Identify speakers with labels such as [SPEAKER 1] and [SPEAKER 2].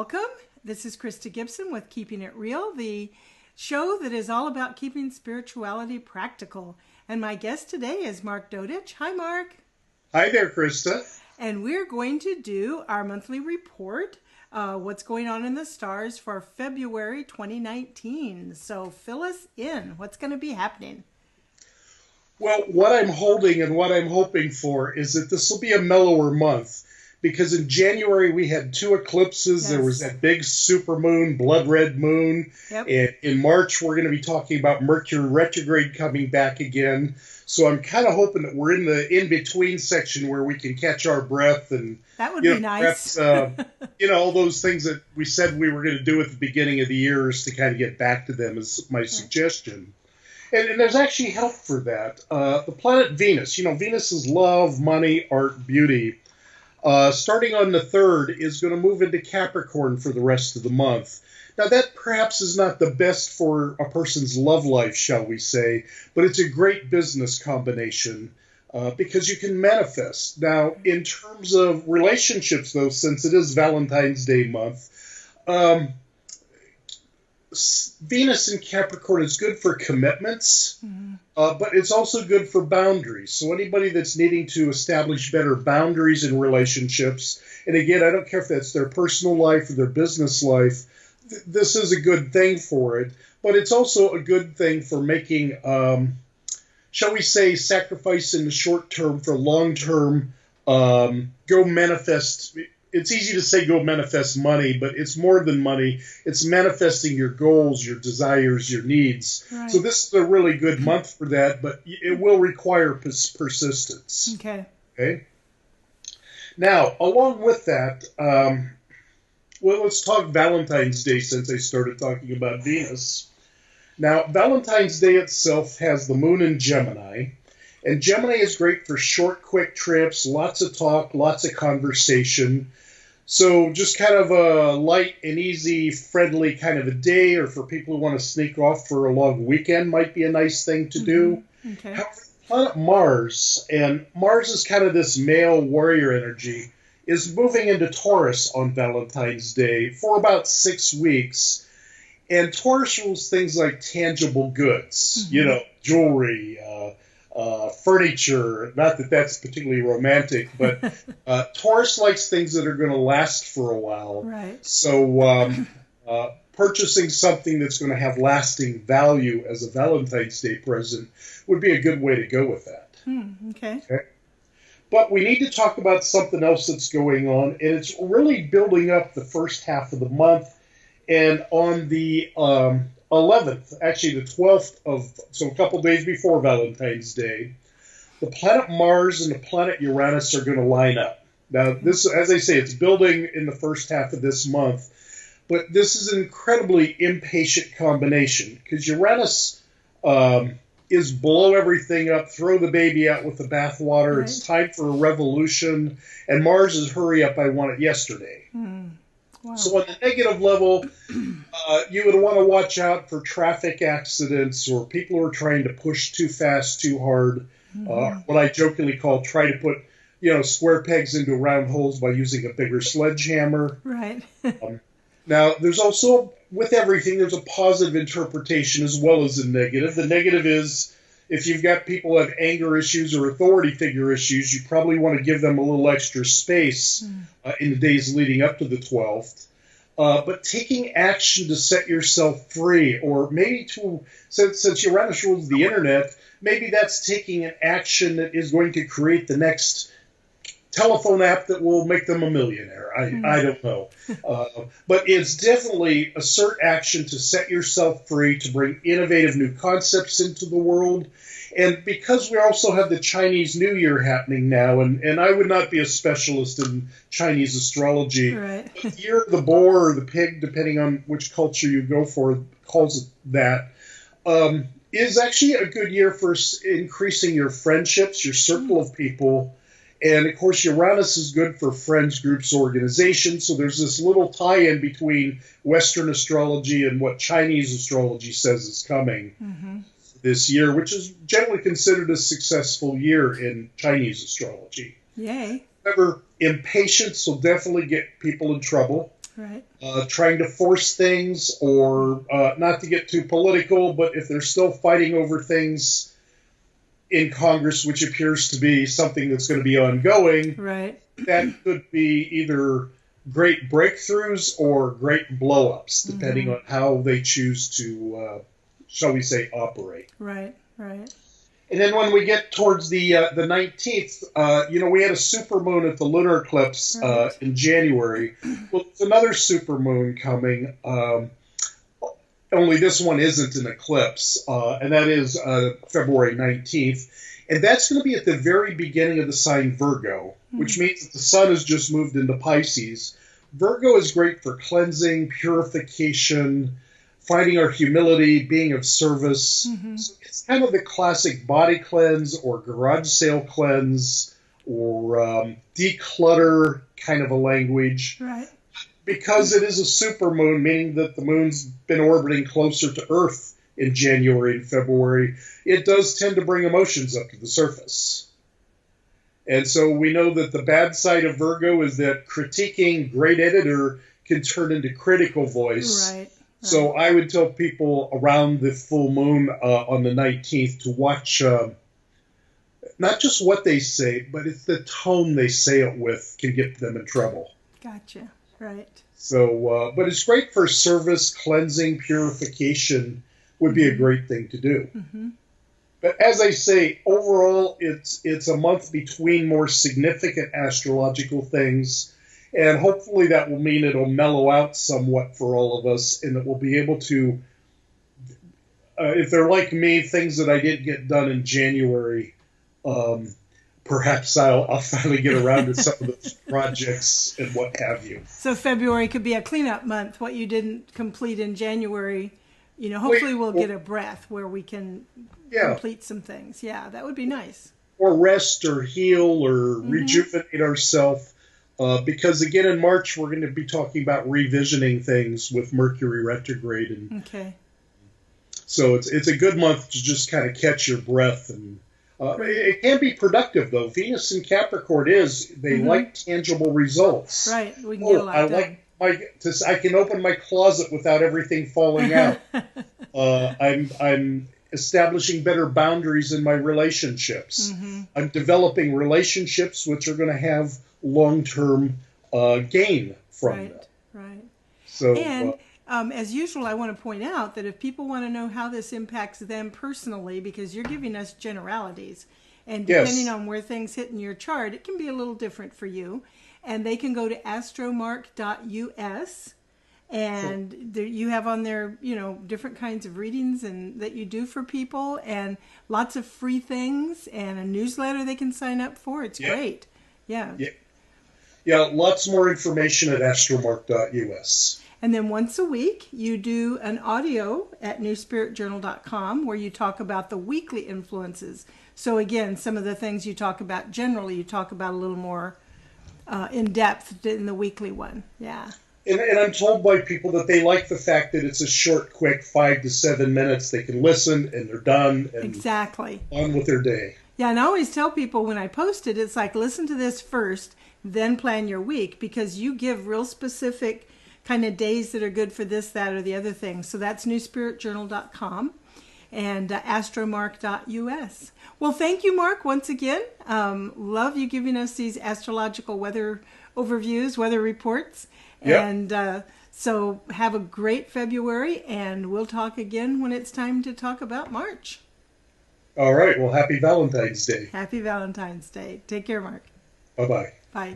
[SPEAKER 1] welcome. This is Krysta Gibson with Keeping It Real, the show that is all about keeping spirituality practical. And my guest today is Mark Dodich. Hi, Mark.
[SPEAKER 2] Hi there, Krysta.
[SPEAKER 1] And we're going to do our monthly report, what's going on in the stars for February 2019. So fill us in. What's going to be happening?
[SPEAKER 2] Well, what I'm holding and what I'm hoping for is that this will be a mellower month. Because in January we had two eclipses.
[SPEAKER 1] Yes.
[SPEAKER 2] There was that big supermoon, blood red moon.
[SPEAKER 1] Yep.
[SPEAKER 2] And in March we're going to be talking about Mercury retrograde coming back again. So I'm kind of hoping that we're in the in-between section where we can catch our breath and
[SPEAKER 1] that would be nice.
[SPEAKER 2] All those things that we said we were going to do at the beginning of the year is to kind of get back to them is my suggestion. And there's actually help for that. The planet Venus, Venus is love, money, art, beauty. Starting on the 3rd, is going to move into Capricorn for the rest of the month. Now, that perhaps is not the best for a person's love life, shall we say, but it's a great business combination because you can manifest. Now, in terms of relationships, though, since it is Valentine's Day month, Venus in Capricorn is good for commitments, but it's also good for boundaries. So anybody that's needing to establish better boundaries in relationships, and again, I don't care if that's their personal life or their business life, this is a good thing for it. But it's also a good thing for making, shall we say, sacrifice in the short term for long term, go manifest. It's easy to say go manifest money, but it's more than money. It's manifesting your goals, your desires, your needs.
[SPEAKER 1] Right.
[SPEAKER 2] So this is a really good month for that, but it will require persistence.
[SPEAKER 1] Okay.
[SPEAKER 2] Now, along with that, let's talk Valentine's Day since I started talking about Venus. Now, Valentine's Day itself has the moon in Gemini. And Gemini is great for short, quick trips, lots of talk, lots of conversation. So just kind of a light and easy, friendly kind of a day, or for people who want to sneak off for a long weekend might be a nice thing to do.
[SPEAKER 1] Okay.
[SPEAKER 2] However, planet Mars, and Mars is kind of this male warrior energy, is moving into Taurus on Valentine's Day for about 6 weeks. And Taurus rules things like tangible goods, jewelry, furniture. Not that that's particularly romantic, but Taurus likes things that are going to last for a while.
[SPEAKER 1] Right.
[SPEAKER 2] So purchasing something that's going to have lasting value as a Valentine's Day present would be a good way to go with that.
[SPEAKER 1] Okay.
[SPEAKER 2] But we need to talk about something else that's going on, and it's really building up the first half of the month. And on the 11th, actually the 12th so a couple days before Valentine's Day, the planet Mars and the planet Uranus are going to line up. Now, this, as I say, it's building in the first half of this month, but this is an incredibly impatient combination because Uranus is blow everything up, throw the baby out with the bathwater. Right. It's time for a revolution, and Mars is hurry up, I want it yesterday.
[SPEAKER 1] Wow.
[SPEAKER 2] So on the negative level, you would want to watch out for traffic accidents or people who are trying to push too fast, too hard. What I jokingly call try to put, square pegs into round holes by using a bigger sledgehammer.
[SPEAKER 1] Right.
[SPEAKER 2] Now, there's also, with everything, there's a positive interpretation as well as a negative. The negative is if you've got people who have anger issues or authority figure issues, you probably want to give them a little extra space in the days leading up to the 12th. But taking action to set yourself free, or maybe since Uranus rules the internet, maybe that's taking an action that is going to create the next telephone app that will make them a millionaire. I don't know. But it's definitely assert action to set yourself free, to bring innovative new concepts into the world. And because we also have the Chinese New Year happening now, and I would not be a specialist in Chinese astrology,
[SPEAKER 1] right.
[SPEAKER 2] but the year of the boar or the pig, depending on which culture you go for, calls it that, is actually a good year for increasing your friendships, your circle of people. And, of course, Uranus is good for friends, groups, organizations. So there's this little tie-in between Western astrology and what Chinese astrology says is coming this year, which is generally considered a successful year in Chinese astrology.
[SPEAKER 1] Yay.
[SPEAKER 2] However, impatience will definitely get people in trouble.
[SPEAKER 1] Right.
[SPEAKER 2] Trying to force things, or not to get too political, but if they're still fighting over things in Congress, which appears to be something that's going to be ongoing,
[SPEAKER 1] right.
[SPEAKER 2] that could be either great breakthroughs or great blow-ups, depending on how they choose to, shall we say, operate.
[SPEAKER 1] Right, right.
[SPEAKER 2] And then when we get towards the 19th, we had a supermoon at the lunar eclipse in January. Well, there's another supermoon coming, only this one isn't an eclipse, and that is February 19th. And that's going to be at the very beginning of the sign Virgo, which means that the sun has just moved into Pisces. Virgo is great for cleansing, purification, finding our humility, being of service. So it's kind of the classic body cleanse or garage sale cleanse or declutter kind of a language.
[SPEAKER 1] Right.
[SPEAKER 2] Because it is a supermoon, meaning that the moon's been orbiting closer to Earth in January and February, it does tend to bring emotions up to the surface. And so we know that the bad side of Virgo is that critiquing great editor can turn into critical voice.
[SPEAKER 1] Right.
[SPEAKER 2] So I would tell people around the full moon on the 19th to watch not just what they say, but it's the tone they say it with can get them in trouble.
[SPEAKER 1] Gotcha. Right.
[SPEAKER 2] So, but it's great for service, cleansing, purification would be a great thing to do. But as I say, overall, it's a month between more significant astrological things. And hopefully that will mean it'll mellow out somewhat for all of us, and that we'll be able to, if they're like me, things that I didn't get done in January, perhaps I'll finally get around to some of those projects and what have you.
[SPEAKER 1] So February could be a cleanup month. What you didn't complete in January, hopefully we'll get a breath where we can complete some things. Yeah, that would be nice.
[SPEAKER 2] Or rest or heal or rejuvenate ourselves. Because again, in March, we're going to be talking about revisioning things with Mercury retrograde. And so it's a good month to just kind of catch your breath. And it can be productive, though. Venus in Capricorn they like tangible results.
[SPEAKER 1] Right. We can get a lot done.
[SPEAKER 2] I can open my closet without everything falling out. I'm establishing better boundaries in my relationships. I'm developing relationships which are going to have long-term gain from that.
[SPEAKER 1] Right.
[SPEAKER 2] So,
[SPEAKER 1] and as usual, I want to point out that if people want to know how this impacts them personally, because you're giving us generalities, and depending on where things hit in your chart, it can be a little different for you. And they can go to astromark.us, and you have on there, different kinds of readings and that you do for people, and lots of free things, and a newsletter they can sign up for. It's great. Yeah,
[SPEAKER 2] lots more information at astromark.us.
[SPEAKER 1] And then once a week, you do an audio at newspiritjournal.com where you talk about the weekly influences. So again, some of the things you talk about generally, you talk about a little more in depth in the weekly one. Yeah.
[SPEAKER 2] And I'm told by people that they like the fact that it's a short, quick 5 to 7 minutes. They can listen and they're done. And on with their day.
[SPEAKER 1] Yeah, and I always tell people when I post it, it's like, listen to this first, then plan your week, because you give real specific kind of days that are good for this, that, or the other thing. So that's newspiritjournal.com and astromark.us. Well, thank you, Mark, once again. Love you giving us these astrological weather overviews, weather reports. Yep. And so have a great February, and we'll talk again when it's time to talk about March.
[SPEAKER 2] All right. Well, happy Valentine's Day.
[SPEAKER 1] Happy Valentine's Day. Take care, Mark.
[SPEAKER 2] Bye-bye.
[SPEAKER 1] Bye.